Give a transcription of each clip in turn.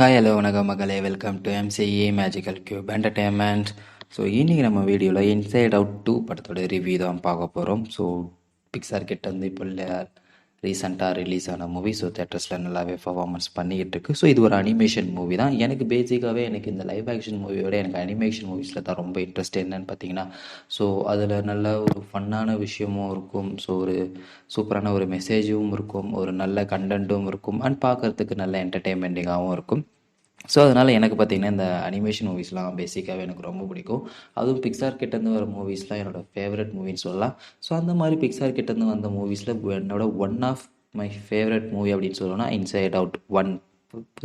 Hi hello வணக்கம் மகளே, welcome to MCA magical cube entertainment. So இன்றைக்கி நம்ம வீடியோவில் இன்சைட் அவுட் 2 படத்தோட ரிவ்யூ தான் பார்க்க போகிறோம். ஸோ பிக்சார் கிட்ட வந்து இப்போ ரீசெண்டாக ரிலீஸ் ஆன மூவி. ஸோ தேட்டர்ஸில் நல்லாவே பர்ஃபார்மன்ஸ் பண்ணிக்கிட்டு இருக்கு. ஸோ இது ஒரு அனிமேஷன் மூவி தான். எனக்கு பேசிக்காகவே எனக்கு இந்த லைவ் ஆக்ஷன் மூவியோட எனக்கு அனிமேஷன் மூவிஸில் தான் ரொம்ப இன்ட்ரெஸ்ட். என்னன்னு பார்த்தீங்கன்னா, ஸோ அதில் நல்ல ஒரு ஃபன்னான விஷயமும் இருக்கும். ஸோ ஒரு சூப்பரான ஒரு மெசேஜும் இருக்கும், ஒரு நல்ல கண்டென்ட்டும் இருக்கும், அண்ட் பார்க்குறதுக்கு நல்ல என்டர்டெயின்மெண்ட்டிங்காகவும் இருக்கும். ஸோ அதனால் எனக்கு பார்த்தீங்கன்னா இந்த அனிமேஷன் மூவிஸ்லாம் பேசிக்காகவே எனக்கு ரொம்ப பிடிக்கும். அதுவும் பிக்சார் கிட்டேருந்து வர மூவிஸ்லாம் என்னோடய ஃபேவரட் மூவின்னு சொல்லலாம். ஸோ அந்த மாதிரி பிக்சார் கிட்டேருந்து வந்த மூவிஸில் என்னோட one of my favourite movie அப்படின்னு சொல்லணும்னா இன்சைட் அவுட் 1.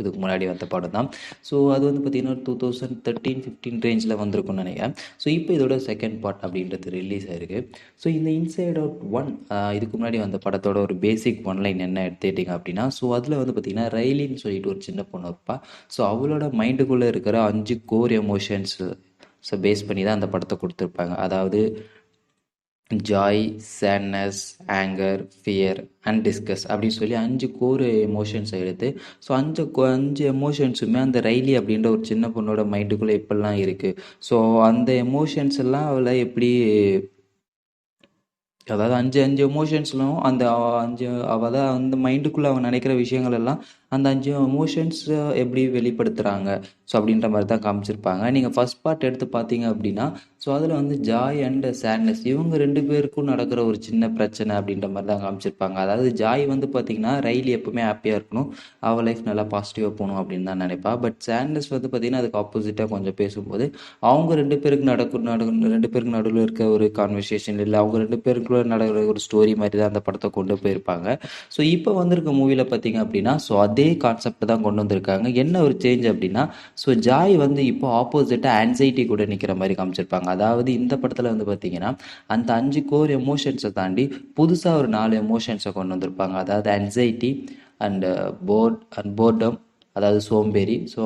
இதுக்கு முன்னாடி வந்த படம் தான். ஸோ அது வந்து பார்த்திங்கன்னா 2013-15 ரேஞ்சில் வந்திருக்கும்னு நினைக்கிறேன். ஸோ இப்போ இதோட செகண்ட் பார்ட் அப்படின்றது ரிலீஸ் ஆயிருக்கு. ஸோ இந்த இன்சைட் அவுட் 1 இதுக்கு முன்னாடி வந்த படத்தோட ஒரு பேசிக் ஒன்லைன் என்ன எடுத்துக்கிட்டிங்க அப்படின்னா, ஸோ அதில் வந்து பார்த்திங்கன்னா ரைலின்னு சொல்லிட்டு ஒரு சின்ன பொண்ணு இருப்பா. ஸோ அவளோட மைண்டுக்குள்ளே இருக்கிற 5 கோர் எமோஷன்ஸ் ஸோ பேஸ் பண்ணி தான் அந்த படத்தை கொடுத்துருப்பாங்க. அதாவது joy, sadness, anger, fear and disgust அப்படின்னு சொல்லி 5 கோர் எமோஷன்ஸை எடுத்து, ஸோ 5 எமோஷன்ஸுமே அந்த ரைலி அப்படின்ற ஒரு சின்ன பொண்ணோட மைண்டுக்குள்ளே எப்படிலாம் இருக்குது, ஸோ அந்த எமோஷன்ஸ் எல்லாம் அவளை எப்படி, அதாவது 5 எமோஷன்ஸ்லும் அந்த 5 அவள் தான் அந்த மைண்டுக்குள்ளே அவன் நினைக்கிற விஷயங்கள் எல்லாம் அந்த 5 எமோஷன்ஸ் எப்படி வெளிப்படுத்துகிறாங்க, ஸோ அப்படின்ற மாதிரி தான் காமிச்சிருப்பாங்க. நீங்கள் ஃபஸ்ட் பார்ட் எடுத்து பார்த்தீங்க அப்படின்னா, ஸோ அதில் வந்து ஜாய் அண்ட் சேட்னஸ் இவங்க 2 பேருக்கும் நடக்கிற ஒரு சின்ன பிரச்சனை அப்படின்ற மாதிரி தான் காமிச்சிருப்பாங்க. அதாவது ஜாய் வந்து பார்த்திங்கன்னா ரைலி எப்பவுமே ஹாப்பியாக இருக்கணும், அவள் லைஃப் நல்லா பாசிட்டிவாக போகணும் அப்படின்னு தான் நினைப்பா. பட் சேட்னஸ் வந்து பார்த்திங்கன்னா அதுக்கு ஆப்போசிட்டாக கொஞ்சம் பேசும்போது அவங்க 2 பேருக்கு 2 பேருக்கு நடுவில் இருக்க ஒரு கான்வர்சேஷன் இல்லை, அவங்க 2 பேருக்குள்ள நடக்கிற ஒரு ஸ்டோரி மாதிரி தான் அந்த படத்தை கொண்டு போயிருப்பாங்க. ஸோ இப்போ வந்திருக்க மூவியில் பார்த்தீங்க அப்படின்னா, ஸோ அதே கான்செப்ட் தான் கொண்டு வந்திருக்காங்க. என்ன ஒரு சேஞ்ச் அப்படின்னா, ஸோ ஜாய் வந்து இப்போ ஆப்போசிட்டாக ஆன்சைட்டி கூட நிற்கிற மாதிரி காமிச்சிருப்பாங்க. அதாவது இந்த படத்தில் வந்து பார்த்தீங்கன்னா அந்த 5 கோர் எமோஷன்ஸை தாண்டி புதுசாக ஒரு 4 எமோஷன்ஸை கொண்டு வந்திருப்பாங்க. அதாவது ஆன்சைட்டி அண்ட் போர்டம், அதாவது சோம்பேறி. ஸோ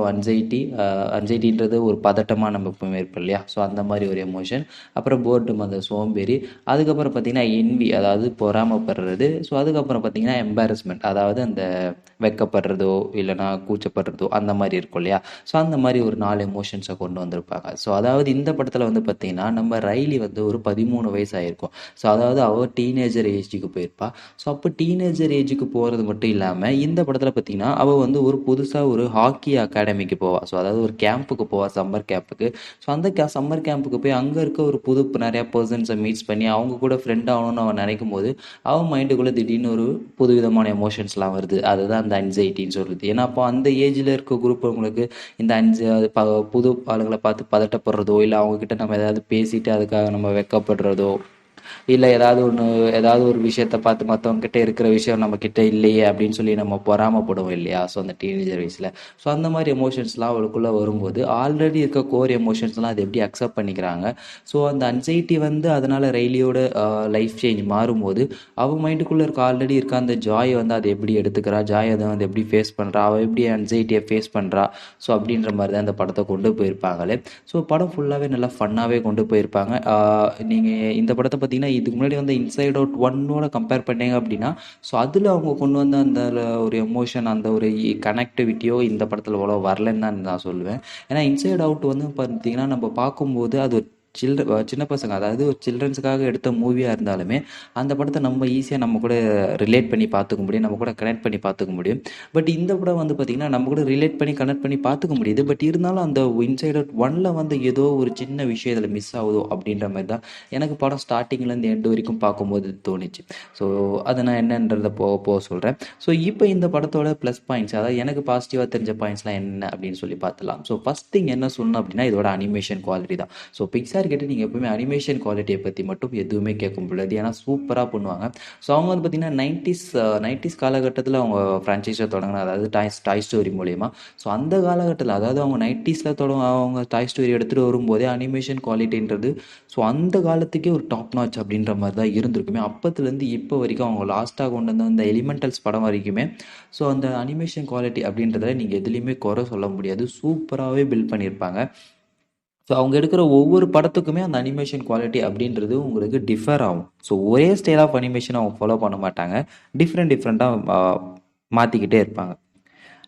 அன்சைட்டின்றது ஒரு பதட்டமாக நம்ம எப்பவுமே இருப்போம் இல்லையா, ஸோ அந்த மாதிரி ஒரு எமோஷன். அப்புறம் போர்டும் அந்த சோம்பேறி. அதுக்கப்புறம் பார்த்திங்கன்னா என்வி, அதாவது பொறாமப்படுறது. ஸோ அதுக்கப்புறம் பார்த்திங்கன்னா எம்பாரஸ்மெண்ட், அதாவது அந்த வெக்கப்படுறதோ இல்லைனா கூச்சப்படுறதோ அந்த மாதிரி இருக்கும் இல்லையா. ஸோ அந்த மாதிரி ஒரு 4 எமோஷன்ஸை கொண்டு வந்திருப்பாங்க. ஸோ அதாவது இந்த படத்தில் வந்து பார்த்திங்கன்னா நம்ம ரைலி வந்து ஒரு 13 வயசு ஆகிருக்கும். ஸோ அதாவது அவள் டீனேஜர் ஏஜுக்கு போயிருப்பா. ஸோ அப்போ டீனேஜர் ஏஜுக்கு போகிறது மட்டும் இல்லாமல் இந்த படத்தில் பார்த்திங்கன்னா அவள் வந்து ஒரு புதுசாக ஒரு ஹாக்கி அகாடமிக்கு போவாள். ஸோ அதாவது ஒரு கேம்புக்கு போவாள், சம்மர் கேம்புக்கு. ஸோ அந்த சம்மர் கேம்புக்கு போய் அங்கே இருக்க ஒரு நிறையா பர்சன்ஸை மீட்ஸ் பண்ணி அவங்க கூட ஃப்ரெண்ட் ஆகணும்னு அவன் நினைக்கும் போது அவன் மைண்டுக்குள்ளே திடீர்னு ஒரு புதுவிதமான எமோஷன்ஸ்லாம் வருது. அதுதான் அந்த அன்சைட்டின்னு சொல்கிறது. ஏன்னா அப்போ அந்த ஏஜில் இருக்க குரூப் அவங்களுக்கு இந்த புது ஆளுங்களை பார்த்து பதட்டப்படுறதோ இல்லை அவங்கக்கிட்ட நம்ம ஏதாவது பேசிட்டு அதுக்காக நம்ம வெக்கப்படுறதோ இல்லை ஏதாவது ஒரு விஷயத்த பார்த்து மற்றவங்ககிட்ட இருக்கிற விஷயம் நம்மக்கிட்ட இல்லையே அப்படின்னு சொல்லி நம்ம பொறாமப்படுவோம் இல்லையா. ஸோ அந்த டீனேஜர் வயசில் ஸோ அந்த மாதிரி எமோஷன்ஸ்லாம் அவளுக்குள்ளே வரும்போது ஆல்ரெடி இருக்க கோர் எமோஷன்ஸ்லாம் அதை எப்படி அக்செப்ட் பண்ணிக்கிறாங்க. ஸோ அந்த அன்சைட்டி வந்து அதனால் ரைலியோட லைஃப் சேஞ்ச் மாறும்போது அவள் மைண்டுக்குள்ளே ஆல்ரெடி இருக்க அந்த ஜாய் வந்து அதை எப்படி எடுத்துக்கிறா, ஜாய் அதை வந்து எப்படி ஃபேஸ் பண்ணுறா, அவள் எப்படி அன்சைட்டியை ஃபேஸ் பண்ணுறா. ஸோ அப்படின்ற மாதிரி தான் அந்த படத்தை கொண்டு போயிருப்பாங்களே. ஸோ படம் ஃபுல்லாகவே நல்லா ஃபன்னாகவே கொண்டு போயிருப்பாங்க. நீங்கள் இந்த படத்தை பார்த்தீங்கன்னா இதுக்கு முன்னாடி வந்து இன்சைட் அவுட் 1ஓட கம்பேர் பண்ணீங்க அப்படின்னா, ஸோ அதில் அவங்க கொண்டு வந்த அந்த ஒரு எமோஷன், அந்த ஒரு கனெக்டிவிட்டியோ இந்த படத்தில் அவ்வளோ வரலன்னு தான் நான் சொல்லுவேன். ஏன்னா இன்சைட் அவுட் வந்து பார்த்தீங்கன்னா நம்ம பார்க்கும்போது அது சின்ன பசங்க, அதாவது ஒரு சில்ட்ரன்ஸுக்காக எடுத்த மூவியாக இருந்தாலுமே அந்த படத்தை நம்ம ஈஸியாக நம்ம கூட ரிலேட் பண்ணி பார்த்துக்க முடியும், நம்ம கூட கனெக்ட் பண்ணி பார்த்துக்க முடியும். பட் இந்த படம் வந்து பார்த்திங்கன்னா நம்ம கூட ரிலேட் பண்ணி கனெக்ட் பண்ணி பார்த்துக்க முடியுது. பட் இருந்தாலும் அந்த இன்சைட் அவுட் 1ல் வந்து ஏதோ ஒரு சின்ன விஷயம் இதில் மிஸ் ஆகுதோ அப்படின்ற மாதிரி தான் எனக்கு படம் ஸ்டார்டிங்லேருந்து எண்டு வரைக்கும் பார்க்கும்போது தோணுச்சு. ஸோ அதை நான் என்னன்றதை போக சொல்கிறேன். ஸோ இப்போ இந்த படத்தோட ப்ளஸ் பாயிண்ட்ஸ், அதாவது எனக்கு பாசிட்டிவாக தெரிஞ்ச பாயிண்ட்ஸ்லாம் என்ன அப்படின்னு சொல்லி பார்த்துலாம். ஸோ ஃபஸ்ட் திங் என்ன சொல்லணும் அப்படின்னா இதோட அனிமேஷன் குவாலிட்டி தான். ஸோ பிக்சார் கிட்ட நீங்கள் எப்பவுமே அனிமேஷன் குவாலிட்டியை பற்றி மட்டும் எதுவுமே கேட்க முடியாது, ஏன்னா சூப்பராக பண்ணுவாங்க. ஸோ அவங்க வந்து பார்த்திங்கன்னா 90s காலகட்டத்தில் அவங்க ஃப்ரான்ச்சைஸை தொடங்கினா, அதாவது டாய் ஸ்டோரி மூலயமா. ஸோ அந்த காலகட்டத்தில், அதாவது அவங்க 90ஸில் அவங்க டாய் ஸ்டோரி எடுத்துகிட்டு வரும்போதே அனிமேஷன் குவாலிட்டின்றது ஸோ அந்த காலத்துக்கே ஒரு டாப் நாச் அப்படின்ற மாதிரி தான் இருந்திருக்குமே. அப்போத்துலேருந்து இப்போ வரைக்கும் அவங்க லாஸ்ட்டாக கொண்டு வந்த அந்த எலிமெண்டல்ஸ் படம் வரைக்குமே ஸோ அந்த அனிமேஷன் குவாலிட்டி அப்படின்றத நீங்கள் எதுலேயுமே குறை சொல்ல முடியாது, சூப்பராகவே பில்ட் பண்ணியிருப்பாங்க. ஸோ அவங்க எடுக்கிற ஒவ்வொரு படத்துக்குமே அந்த அனிமேஷன் குவாலிட்டி அப்படின்றது உங்களுக்கு டிஃபர் ஆகும். ஸோ ஒரே ஸ்டைல் ஆஃப் அனிமேஷன் அவங்க ஃபாலோ பண்ண மாட்டாங்க, டிஃப்ரெண்ட்டாக மாற்றிக்கிட்டே இருப்பாங்க.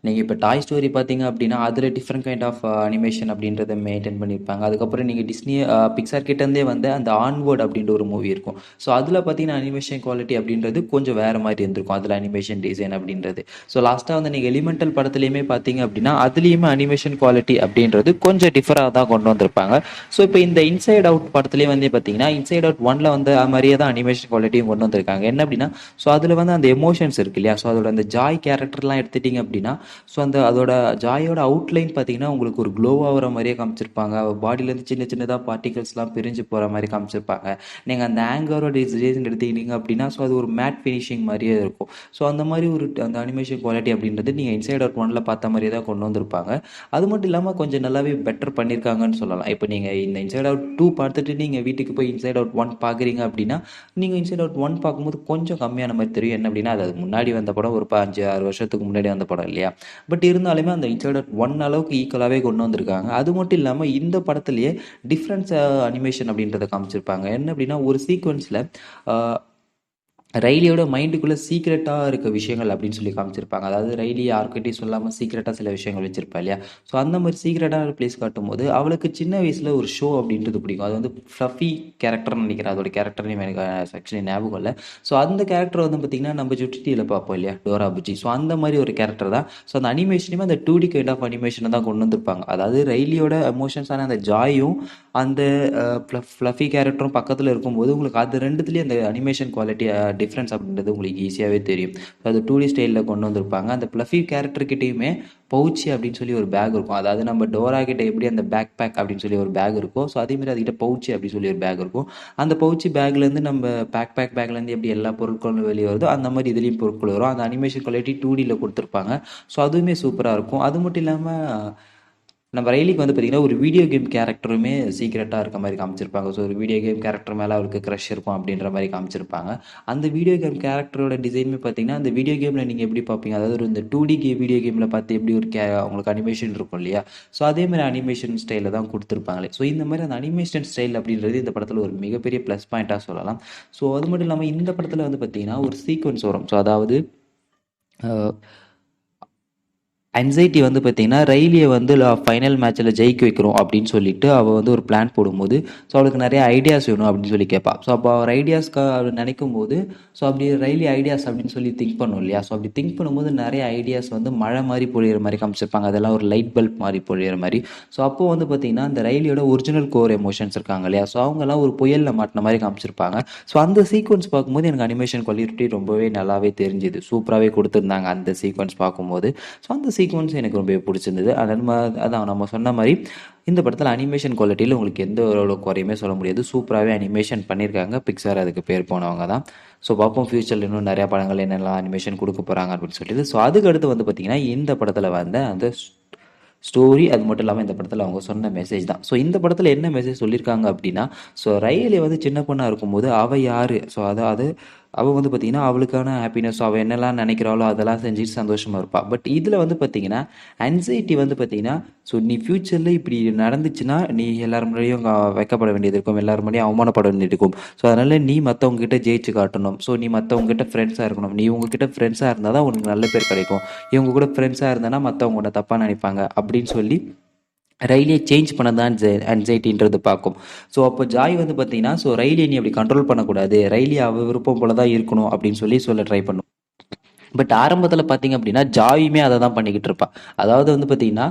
நீங்கள் இப்போ டாய் ஸ்டோரி பார்த்தீங்க அப்படின்னா அதில் டிஃப்ரெண்ட் கைண்ட் ஆஃப் அனிமேஷன் அப்படின்றத மெயின்டைன் பண்ணியிருப்பாங்க. அதுக்கப்புறம் நீங்கள் டிஸ்னி பிக்சார் கிட்டேருந்தே வந்து அந்த ஆன்வர்ட் அப்படின்ற ஒரு மூவி இருக்கும். ஸோ அதில் பார்த்தீங்கன்னா அனிமேஷன் குவாலிட்டி அப்படின்றது கொஞ்சம் வேறு மாதிரி இருந்திருக்கும், அதில் அனிமேஷன் டிசைன் அப்படின்றது. ஸோ லாஸ்ட்டாக வந்து நீங்கள் எலிமெண்டல் படத்துலையுமே பார்த்தீங்க அப்படின்னா அதுலேயுமே அனிமேஷன் குவாலிட்டி அப்படின்றது கொஞ்சம் டிஃபராக தான் கொண்டு வந்திருப்பாங்க. ஸோ இப்போ இந்த இன்சைட் அவுட் படத்துலேயே வந்து பார்த்தீங்கன்னா இன்சைட் அவுட் ஒன்ல வந்து மாதிரியே தான் அனிமேஷன் குவாலிட்டியும் கொண்டு வந்திருக்காங்க. என்ன அப்படின்னா ஸோ அதில் வந்து அந்த எமோஷன்ஸ் இருக்கு இல்லையா, ஸோ அதோட அந்த ஜாய் கேரக்டர்லாம் எடுத்துட்டிங்க அப்படின்னா ஸோ அதோட ஜாயோட அவுட்லைன் பார்த்தீங்கன்னா உங்களுக்கு ஒரு க்ளோ ஆகிற மாதிரியே காமிச்சிருப்பாங்க. பாடியிலேருந்து சின்ன சின்னதாக பார்ட்டிகல்ஸ்லாம் பிரிஞ்சு போகிற மாதிரி காமிச்சிருப்பாங்க. நீங்கள் அந்த ஆங்கரோட டிசைன் எடுத்துக்கிட்டீங்க அப்படின்னா ஸோ அது ஒரு மேட் ஃபினிஷிங் மாதிரியே இருக்கும். ஸோ அந்த மாதிரி ஒரு அந்த அனிமேஷன் குவாலிட்டி அப்படின்றது நீங்கள் இன்சைட் அவுட் ஒன்ல பார்த்த மாதிரியே தான் கொண்டு வந்திருப்பாங்க. அது மட்டும் இல்லாமல் கொஞ்சம் நல்லாவே பெட்டர் பண்ணியிருக்காங்கன்னு சொல்லலாம். இப்போ நீங்கள் இந்த இன்சைட் அவுட் 2 பார்த்துட்டு நீங்கள் வீட்டுக்கு போய் இன்சைட் அவுட் 1 பார்க்குறீங்க அப்படின்னா நீங்கள் இன்சைட் அவுட் 1 பார்க்கும்போது கொஞ்சம் கம்மியான மாதிரி தெரியும். என்ன அப்படின்னா அது முன்னாடி வந்த படம் ஒரு 5-6 வருஷத்துக்கு முன்னாடி வந்த படம் இல்லையா. பட் இருந்தாலுமே அந்த இன்சைட் அவுட் 1 அளவுக்கு ஈக்குவலாகவே கொண்டு வந்திருக்காங்க. அது மட்டும் இல்லாமல் இந்த படத்துலேயே டிஃப்ரென்ஸ் அனிமேஷன் அப்படின்றத காமிச்சிருப்பாங்க. என்ன அப்படின்னா ஒரு சீக்வன்ஸில் ரைலியோட மைண்டுக்குள்ளே சீக்ரெட்டாக இருக்க விஷயங்கள் அப்படின்னு சொல்லி காமிச்சிருப்பாங்க. அதாவது ரைலி யாருக்கிட்டையும் சொல்லாமல் சீக்ரெட்டாக சில விஷயங்கள் வச்சிருப்பா இல்லையா. ஸோ அந்த மாதிரி சீக்ரெட்டான பிளேஸ் காட்டும் போது அவளுக்கு சின்ன வயசில் ஒரு ஷோ அப்படின்றது பிடிக்கும். அது வந்து ஃப்ளஃபி கேரக்டர்னு நினைக்கிறேன், அதோட கேரக்டர் நேம் எனக்கு ஆக்சுவலி ஞாபகம் இல்லை. ஸோ அந்த கேரக்டர் வந்து பார்த்திங்கன்னா நம்ம சுட்டியில் பார்ப்போம் இல்லையா, டோரா புஜி. ஸோ அந்த மாதிரி ஒரு கேரக்டர் தான். ஸோ அந்த அனிமேஷனுமே அந்த 2D கைண்ட் ஆஃப் அனிமேஷனை தான் கொண்டு வந்திருப்பாங்க. அதாவது ரைலியோட எமோஷன்ஸான அந்த ஜாயும் அந்த ஃப்ளஃபி கேரக்டரும் பக்கத்தில் இருக்கும்போது உங்களுக்கு அது ரெண்டுத்துலேயும் அந்த அனிமேஷன் குவாலிட்டி டிஃப்ரென்ஸ் அப்படின்றது உங்களுக்கு ஈஸியாகவே தெரியும். அது 2D ஸ்டைலில் கொண்டு வந்திருப்பாங்க. அந்த ஃப்ளஃபி கேரக்டர்கிட்டையுமே பவுச்சி அப்படின்னு சொல்லி ஒரு பேக் இருக்கும். அதாவது நம்ம டோரா கிட்ட எப்படி அந்த பேக் பேக் அப்படின்னு சொல்லி ஒரு பேக் இருக்கும், ஸோ அதேமாதிரி அதுக்கிட்ட பவுச்சி அப்படின்னு சொல்லி ஒரு பேக் இருக்கும். அந்த பவுச்சி பேக்லேருந்து நம்ம பேக்லேருந்து எப்படி எல்லா பொருட்களும் வெளியே வருதோ அந்த மாதிரி இதுலேயும் பொருட்கள் வரும். அந்த அனிமேஷன் குவாலிட்டி 2Dயில் கொடுத்துருப்பாங்க. ஸோ அதுவுமே சூப்பராக இருக்கும். அது மட்டும் இல்லாமல் நம்ம ரைலிக்கு வந்து பார்த்திங்கன்னா ஒரு வீடியோ கேம் கேரக்டருமே சீக்ரெட்டாக இருக்க மாதிரி காமிச்சிருப்பாங்க. ஸோ ஒரு வீடியோ கேம் கேரக்டர் மேலே அவருக்கு க்ரஷ் இருக்கும் அப்படின்ற மாதிரி காமிச்சிருப்பாங்க. அந்த வீடியோ கேம் கேரக்டரோட டிசைனுமே பார்த்திங்கன்னா அந்த வீடியோ கேமில் நீங்கள் எப்படி பார்ப்பீங்க, அதாவது ஒரு இந்த 2D வீடியோ கேமில் பார்த்து எப்படி ஒரு உங்களுக்கு அனிமேஷன் இருக்கும் இல்லையா, ஸோ அதேமாதிரி அனிமேஷன் ஸ்டைலில் தான் கொடுத்துருப்பாங்களே. ஸோ இந்த மாதிரி அந்த அனிமேஷன் ஸ்டைல் அப்படின்றது இந்த படத்தில் ஒரு மிகப்பெரிய ப்ளஸ் பாயிண்ட்டாக சொல்லலாம். ஸோ அது மட்டும் இல்லாமல் இந்த படத்தில் வந்து பார்த்திங்கன்னா ஒரு சீக்வன்ஸ் வரும். ஸோ அதாவது அன்சைட்டி வந்து பார்த்தீங்கன்னா ரைலியை வந்து ஃபைனல் மேட்ச்சில் ஜெயிக்க வைக்கிறோம் அப்படின்னு சொல்லிட்டு அவள் வந்து ஒரு பிளான் போடும்போது ஸோ அவளுக்கு நிறைய ஐடியாஸ் வேணும் அப்படின்னு சொல்லி கேட்பா. ஸோ அப்போ அவர் ஐடியாஸ்க்கு அவர் நினைக்கும் போது ஸோ அப்படி ரைலி ஐடியாஸ் அப்படின்னு சொல்லி திங்க் பண்ணும் இல்லையா. ஸோ அப்படி திங்க் பண்ணும்போது நிறைய ஐடியாஸ் வந்து மழை மாதிரி பொழியிற மாதிரி காமிச்சிருப்பாங்க. அதெல்லாம் ஒரு லைட் பல்ப் மாதிரி பொழியிற மாதிரி. ஸோ அப்போது வந்து பார்த்தீங்கன்னா அந்த ரைலியோட ஒரிஜினல் கோர் எமோஷன்ஸ் இருக்காங்க இல்லையா, ஸோ அவங்கெல்லாம் ஒரு புயலில் மாட்டின மாதிரி காமிச்சிருப்பாங்க. ஸோ அந்த சீக்வன்ஸ் பார்க்கும்போது எனக்கு அனிமேஷன் குவாலிட்டி ரொம்பவே நல்லாவே தெரிஞ்சுது, சூப்பராகவே கொடுத்துருந்தாங்க அந்த சீக்வன்ஸ் பார்க்கும்போது. ஸோ அந்த சீக்வன்ஸ் எனக்கு ரொம்பவே பிடிச்சிருந்தது. அதான் நம்ம சொன்ன மாதிரி இந்த படத்தில் அனிமேஷன் குவாலிட்டியில் உங்களுக்கு எந்த ஒரு குறையுமே சொல்ல முடியாது. சூப்பராகவே அனிமேஷன் பண்ணியிருக்காங்க. பிக்சார் அதுக்கு பேர் போனவங்க தான். ஸோ பார்ப்போம் ஃபியூச்சரில் இன்னும் நிறையா படங்கள் என்னெல்லாம் அனிமேஷன் கொடுக்க போகிறாங்க அப்படின்னு சொல்லிட்டு. ஸோ அதுக்கடுத்து வந்து பார்த்திங்கன்னா இந்த படத்தில் வந்த அந்த ஸ்டோரி, அது மட்டும் இல்லாமல் இந்த படத்தில் அவங்க சொன்ன மெசேஜ் தான். ஸோ இந்த படத்தில் என்ன மெசேஜ் சொல்லியிருக்காங்க அப்படின்னா, ஸோ ரைலி வந்து சின்ன பொண்ணாக இருக்கும்போது அவள் யார், ஸோ அதாவது அவள் வந்து பார்த்திங்கன்னா அவளுக்கான ஹாப்பினஸ், அவள் என்னெல்லாம் நினைக்கிறாளோ அதெல்லாம் செஞ்சுட்டு சந்தோஷமாக இருப்பாள். பட் இதில் வந்து பார்த்திங்கன்னா ஆன்சைட்டி வந்து பார்த்திங்கன்னா ஸோ நீ ஃப்யூச்சரில் இப்படி நடந்துச்சுன்னா நீ எல்லாரும் முன்னாடியும் வைக்கப்பட வேண்டியது இருக்கும், எல்லாரும் முன்னாடியும் அவமானப்பட வேண்டியது இருக்கும். ஸோ அதனால் நீ மற்றவங்ககிட்ட ஜெயிச்சு காட்டணும். ஸோ நீ மற்றவங்ககிட்ட ஃப்ரெண்ட்ஸாக இருக்கணும். நீ உங்ககிட்ட ஃப்ரெண்ட்ஸாக இருந்தால் தான் உனக்கு நல்ல பேர் கிடைக்கும். இவங்க கூட ஃப்ரெண்ட்ஸாக இருந்தனா மற்றவங்க கூட தப்பாக நினைப்பாங்க அப்படின்னு சொல்லி ரைலியை சேஞ்ச் பண்ண தான் அன்சைட்டின்றது பார்க்கும். ஸோ அப்போ ஜாய் வந்து பார்த்தீங்கன்னா ஸோ ரைலியை நீ அப்படி கண்ட்ரோல் பண்ணக்கூடாது, ரைலி அவள் விருப்பம் போல தான் இருக்கணும் அப்படின்னு சொல்ல ட்ரை பண்ணும். பட் ஆரம்பத்தில் பார்த்தீங்க அப்படின்னா ஜாயுமே அதை தான் பண்ணிக்கிட்டு இருப்பாள். அதாவது வந்து பார்த்தீங்கன்னா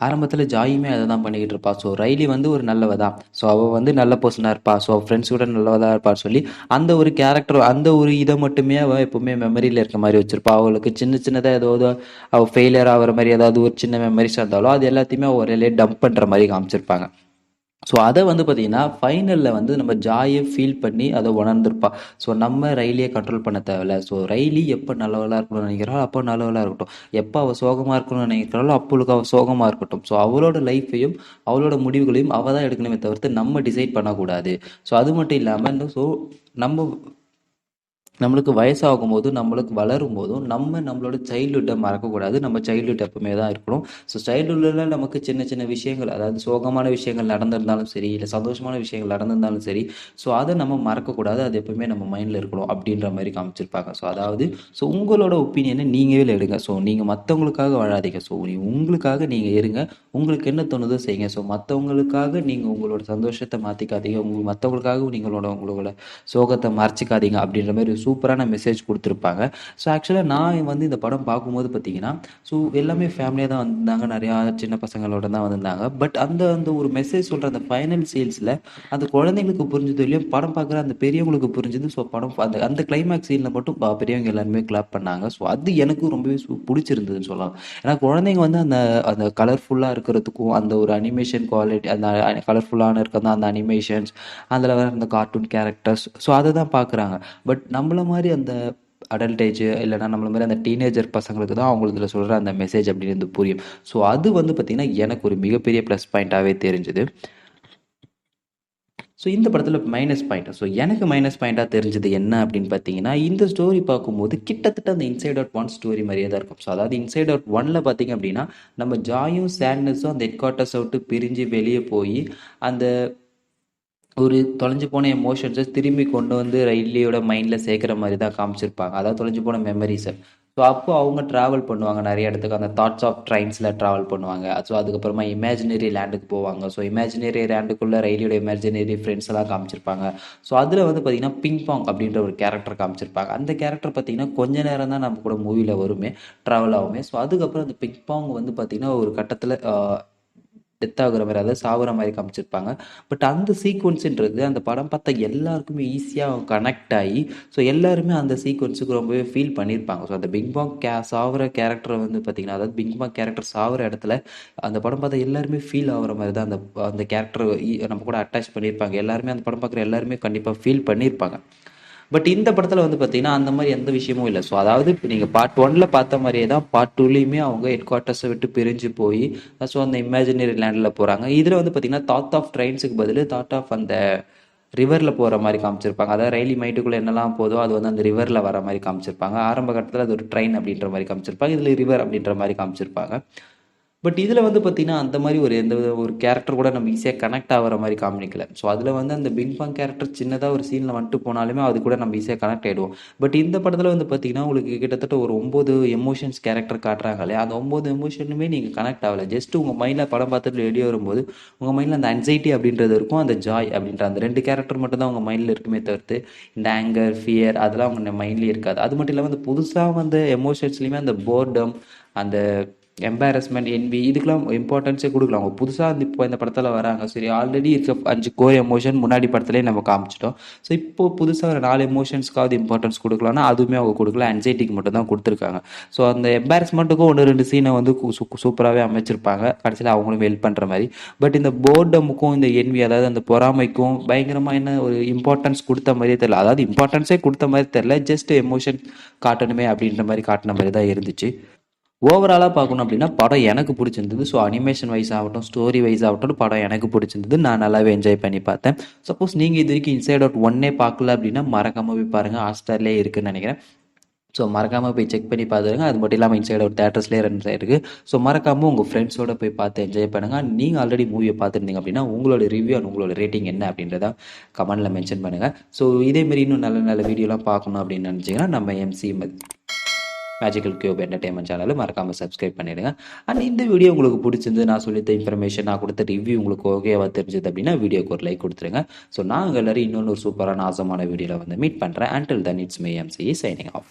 ஆரம்பத்தில் ஜாயுமே அதை தான் பண்ணிக்கிட்டு இருப்பா. ஸோ ரைலி வந்து ஒரு நல்லவ தான், ஸோ அவள் வந்து நல்ல பர்சனாக இருப்பா, ஸோ அவள் ஃப்ரெண்ட்ஸ் கூட நல்லவதாக இருப்பான்னு சொல்லி அந்த ஒரு கேரக்டர், அந்த ஒரு இதை மட்டுமே அவள் எப்போவுமே மெமரியில் இருக்க மாதிரி வச்சிருப்பா. அவளுக்கு சின்ன சின்னதாக ஏதாவது அவள் ஃபெயிலியர் ஆகிற மாதிரி ஏதாவது ஒரு சின்ன மெமரிஸ் இருந்தாலும் அது எல்லாத்தையுமே ஒரே டம்ப் பண்ணுற மாதிரி காமிச்சிருப்பாங்க. ஸோ அதை வந்து பார்த்திங்கன்னா ஃபைனலில் வந்து நம்ம ஜாயை ஃபீல் பண்ணி அதை உணர்ந்திருப்பா. ஸோ நம்ம ரைலியை கண்ட்ரோல் பண்ண தேவையில்ல. ஸோ ரைலி எப்போ நல்லவளாக இருக்கணும்னு நினைக்கிறாளோ அப்போ நல்லவளாக இருக்கட்டும், எப்போ அவள் சோகமாக இருக்கணும்னு நினைக்கிறாளோ அப்பொழுது அவள் சோகமாக இருக்கட்டும். ஸோ அவளோட லைஃப்பையும் அவளோட முடிவுகளையும் அவள் தான் எடுக்கணுமே தவிர்த்து நம்ம டிசைட் பண்ணக்கூடாது. ஸோ அது மட்டும் இல்லாமல் ஸோ நம்ம நம்மளுக்கு வயசாகும்போது, நம்மளுக்கு வளரும்போதும், நம்மளோட சைல்ட்ஹுட்ட மறக்கக்கூடாது. நம்ம சைல்ட்ஹுட் எப்பவுமே தான் இருக்கணும். ஸோ சைல்ட்ஹுட்ல நமக்கு சின்ன சின்ன விஷயங்கள், அதாவது சோகமான விஷயங்கள் நடந்திருந்தாலும் சரி, இல்ல சந்தோஷமான விஷயங்கள் நடந்திருந்தாலும் சரி, ஸோ அத நம்ம மறக்கக்கூடாது. அது எப்பவுமே நம்ம மைண்ட்ல இருக்கணும் அப்படின்ற மாரி காமிச்சிருப்பாங்க. ஸோ அதாவது உங்களோட ஒப்பீனியன நீங்களே எடுங்க. ஸோ நீங்க மத்தவங்களுக்காக வாழாதீங்க. ஸோ உங்களுக்காக நீங்க இருங்க. உங்களுக்கு என்ன தோணுதோ செய்யுங்க. ஸோ மத்தவங்களுக்காக நீங்க உங்களோட சந்தோஷத்த மாத்திக்காதீங்க. மத்தவங்களுக்காக உங்களோட சோகத்த மறைச்சிக்காதீங்க அப்படின்ற மாரி ஒரு சூப்பரான மெசேஜ் குடுத்துருப்பாங்க. ஸோ ஆக்சுவலா நான் வந்து இந்த படம் பார்க்கும்போது பார்த்தீங்கன்னா, ஸோ எல்லாமே ஃபேமிலியா தான் வந்திருந்தாங்க. நெறையா சின்ன பசங்களோட தான் வந்திருந்தாங்க. பட் அந்த அந்த ஒரு மெசேஜ் சொல்ற அந்த ஃபைனல் சீன்ஸ்ல அந்த குழந்தைங்களுக்கு புரிஞ்சதோ இல்லையோ, படம் பார்க்குற அந்த பெரியவங்களுக்கு புரிஞ்சது. ஸோ படம் அந்த அந்த கிளைமாக்ஸ் சீன்ல மட்டும் பெரியவங்க எல்லாருமே கிளாப் பண்ணாங்க. ஸோ அது எனக்கு ரொம்பவே புடிச்சிருந்ததுன்னு சொல்லலாம். ஏன்னா குழந்தைங்க வந்து அந்த அந்த கலர்ஃபுல்லா இருக்கிறதுக்கும், அந்த ஒரு அனிமேஷன் குவாலிட்டி, அந்த கலர்ஃபுல்லான இருக்கிற அந்த அனிமேஷன்ஸ், அதில் வர அந்த கார்ட்டூன் கேரக்டர்ஸ், ஸோ அதை தான் பார்க்குறாங்க. பட் நம்மள மாதிரி அந்த அடல்ட் ஏஜ் இல்லைனா நம்மள மாதிரி அந்த டீனேஜர் பசங்களுக்கு தான் அவங்க இதில் சொல்கிற அந்த மெசேஜ் அப்படின்றது புரியும். ஸோ அது வந்து பார்த்திங்கன்னா எனக்கு ஒரு மிகப்பெரிய ப்ளஸ் பாயிண்ட்டாகவே தெரிஞ்சுது. ஸோ இந்த படத்தில் மைனஸ் பாயிண்ட், ஸோ எனக்கு மைனஸ் பாயிண்ட்டாக தெரிஞ்சது என்ன அப்படின்னு பார்த்தீங்கன்னா, இந்த ஸ்டோரி பார்க்கும்போது கிட்டத்தட்ட அந்த இன்சைட் அவுட் ஒன் ஸ்டோரி மாதிரியே தான் இருக்கும். ஸோ அதாவது இன்சைட் அவுட் ஒன்ல பார்த்தீங்க அப்படின்னா, நம்ம ஜாயும் சேட்னஸும் அந்த ஹெட் குவார்ட்டர்ஸை விட்டு பிரிஞ்சு வெளியே போய் அந்த ஒரு தொலைஞ்சு போன எமோஷன்ஸை திரும்பி கொண்டு வந்து ரைலியோட மைண்டில் சேர்க்குற மாதிரி தான் காமிச்சிருப்பாங்க. அதாவது தொலைஞ்சு போன மெமரிஸை. ஸோ அப்போ அவங்க ட்ராவல் பண்ணுவாங்க நிறைய இடத்துக்கு. அந்த தாட்ஸ் ஆஃப் ட்ரைன்ஸில் ட்ராவல் பண்ணுவாங்க. ஸோ அதுக்கப்புறமா இமேஜினரி லேண்டுக்கு போவாங்க. ஸோ இமேஜினரி லேண்டுக்குள்ளே ரயிலியோட இமேஜினரி ஃப்ரெண்ட்ஸ் எல்லாம் காமிச்சிருப்பாங்க. ஸோ அதில் வந்து பார்த்திங்கன்னா பிங் பாங் அப்படின்ற ஒரு கேரக்டர் காமிச்சிருப்பாங்க. அந்த கேரக்டர் பார்த்திங்கன்னா கொஞ்ச நேரம் தான் நம்ம கூட மூவியில் வருமே, ட்ராவல் ஆகுமே. ஸோ அதுக்கப்புறம் அந்த பிங் பாங் வந்து பார்த்திங்கன்னா ஒரு கட்டத்தில் டெத் ஆகுற மாதிரி, அதாவது சாகுற மாதிரி காமிச்சிருப்பாங்க. பட் அந்த சீக்வன்ஸுன்றது அந்த படம் பார்த்தா எல்லாருக்குமே ஈஸியாக கனெக்ட் ஆகி, ஸோ எல்லாருமே அந்த சீக்வன்ஸுக்கு ரொம்பவே ஃபீல் பண்ணியிருப்பாங்க. ஸோ அந்த பிங் பாங் சாகுற கேரக்டர் வந்து பார்த்திங்கன்னா, அதாவது பிங் பாங் கேரக்டர் சாகுற இடத்துல அந்த படம் பார்த்தா எல்லாருமே ஃபீல் ஆகுற மாதிரி தான் அந்த அந்த கேரக்டர் நம்ம கூட அட்டாச் பண்ணியிருப்பாங்க. எல்லாருமே அந்த படம் பார்க்குற எல்லாருமே கண்டிப்பாக ஃபீல் பண்ணியிருப்பாங்க. பட் இந்த படத்துல வந்து பாத்தீங்கன்னா அந்த மாதிரி எந்த விஷயமும் இல்லை. ஸோ அதாவது இப்போ நீங்க பார்ட் ஒன்ல பார்த்த மாதிரியே தான் பார்ட் டூலையுமே அவங்க ஹெட் குவார்ட்டர்ஸை விட்டு பிரிஞ்சு போய் ஸோ அந்த இமேஜினரி லேண்டில் போறாங்க. இதுல வந்து பாத்தீங்கன்னா தாட் ஆஃப் ட்ரெயின்ஸுக்கு பதில் தாட் ஆஃப் அந்த ரிவர்ல போற மாதிரி காமிச்சிருப்பாங்க. அதாவது ரயிலி மைண்டுக்குள்ள என்னெல்லாம் போதோ அது வந்து அந்த ரிவர்ல வர மாதிரி காமிச்சிருப்பாங்க. ஆரம்ப கட்டத்தில் அது ஒரு ட்ரெயின் அப்படின்ற மாதிரி காமிச்சிருப்பாங்க. இதுல ரிவர் அப்படின்ற மாதிரி காமிச்சிருப்பாங்க. பட் இதில் வந்து பார்த்தீங்கன்னா அந்த மாதிரி ஒரு எந்த ஒரு கேரக்டர் கூட நம்ம ஈஸியாக கனெக்ட் ஆகிற மாதிரி காமிக்கல. ஸோ அதில் வந்து அந்த பிங் பாங் கேரக்டர் சின்னதாக ஒரு சீனில் வந்துட்டு போனாலுமே அது கூட நம்ம ஈஸியாக கனெக்ட் ஆகிடுவோம். பட் இந்த படத்தில் வந்து பார்த்தீங்கன்னா உங்களுக்கு கிட்டத்தட்ட ஒரு 9 எமோஷன்ஸ் கேரக்டர் காட்டுறாங்களே, அந்த 9 எமோஷனுமே நீங்கள் கனெக்ட் ஆகலை. ஜஸ்ட் உங்கள் மைண்டில் படம் பார்த்துட்டு வெளியே வரும்போது உங்கள் மைண்டில் அந்த அன்சைட்டி அப்படின்றது இருக்கும், அந்த ஜாய் அப்படின்ற அந்த 2 கேரக்டர் மட்டும் தான் உங்கள் மைண்டில் இருக்குமே தவிர்த்து இந்த ஆங்கர், ஃபியர் அதெல்லாம் உங்கள் மைண்ட்லேயே இருக்காது. அது மட்டும் இல்லாமல் அந்த புதுசாக வந்த எமோஷன்ஸ்லையுமே அந்த போர்டம், அந்த எம்பாரஸ்மெண்ட், என்வி இதுக்கெல்லாம் இம்பார்ட்டன்ஸே கொடுக்கலாம். அவங்க புதுசாக வந்து இப்போ இந்த படத்தில் வராங்க, சரி ஆல்ரெடி இருக்க 5 கோர் எமோஷன் முன்னாடி படத்துலேயே நம்ம காமிச்சிட்டோம். ஸோ இப்போ புதுசாக ஒரு 4 எமோஷன்ஸ்க்காவது இம்பார்ட்டன்ஸ் கொடுக்கலாம்னா அதுவுமே அவங்க கொடுக்கல, அன்சைட்டிக்கு மட்டும் தான் கொடுத்துருக்காங்க. ஸோ அந்த எம்பாரஸ்மெண்ட்டுக்கும் 1-2 சீனை வந்து சூப்பராகவே அமைச்சிருப்பாங்க, கடைசியில் அவங்களும் ஹெல்ப் பண்ணுற மாதிரி. பட் இந்த போர்டமுக்கும் இந்த என்வி, அதாவது அந்த பொறாமைக்கும் பயங்கரமாக என்ன ஒரு இம்பார்ட்டன்ஸ் கொடுத்த மாதிரியே தெரியல. அதாவது இம்பார்ட்டன்ஸே கொடுத்த மாதிரி தெரியல, ஜஸ்ட் எமோஷன் காட்டணுமே அப்படின்ற மாதிரி காட்டின மாதிரி தான் இருந்துச்சு. ஓவராலாக பார்க்கணும் அப்படின்னா படம் எனக்கு பிடிச்சிருந்தது. ஸோ அனிமேஷன் வைஸ் ஆகட்டும், ஸ்டோரி வைஸ் ஆகட்டும், படம் எனக்கு பிடிச்சிருந்தது. நான் நல்லாவே என்ஜாய் பண்ணி பார்த்தேன். சப்போஸ் நீங்கள் இது வரைக்கும் இன்சைட் அவுட் ஒன்னே பார்க்கல அப்படின்னா மறக்காமல் போய் பாருங்கள். ஹாட்ஸ்டார்லேயே இருக்குதுன்னு நினைக்கிறேன். ஸோ மறக்காமல் போய் செக் பண்ணி பார்த்துருங்க. அது மட்டும் இல்லாமல் இன்சைட் அவுட் தேட்டர்ஸ்லேயே ரன் ஆயிருக்கு. ஸோ மறக்காமல் உங்கள் ஃப்ரெண்ட்ஸோட போய் பார்த்து என்ஜாய் பண்ணுங்கள். நீங்கள் ஆல்ரெடி மூவியை பார்த்துருந்தீங்க அப்படின்னா உங்களோட ரிவ்யூ அண்ட் உங்களோட ரேட்டிங் என்ன அப்படின்றத கமெண்ட்டில் மென்ஷன் பண்ணுங்கள். ஸோ இதேமாரி இன்னும் நல்ல நல்ல வீடியோலாம் பார்க்கணும் அப்படின்னு நினச்சிங்கன்னா நம்ம எம்சி மேஜிக்கல் கியூப் என்டர்டைன்மெண்ட் சேனலை மறக்காமல் சப்ஸ்கிரைப் பண்ணிடுங்க. அண்ட் இந்த வீடியோ உங்களுக்கு பிடிச்சிருந்து, நான் சொல்லித்த இன்ஃபர்மேஷன், நான் கொடுத்த ரிவ்யூ உங்களுக்கு ஓகேவா தெரிஞ்சது அப்படின்னா வீடியோக்கு ஒரு லைக் கொடுத்துருங்க. ஸோ நாங்கள் எல்லோரும் இன்னொன்று சூப்பரான ஆசமான வீடியோவில் வந்து மீட் பண்ணுறேன். Until then it's me MC signing off.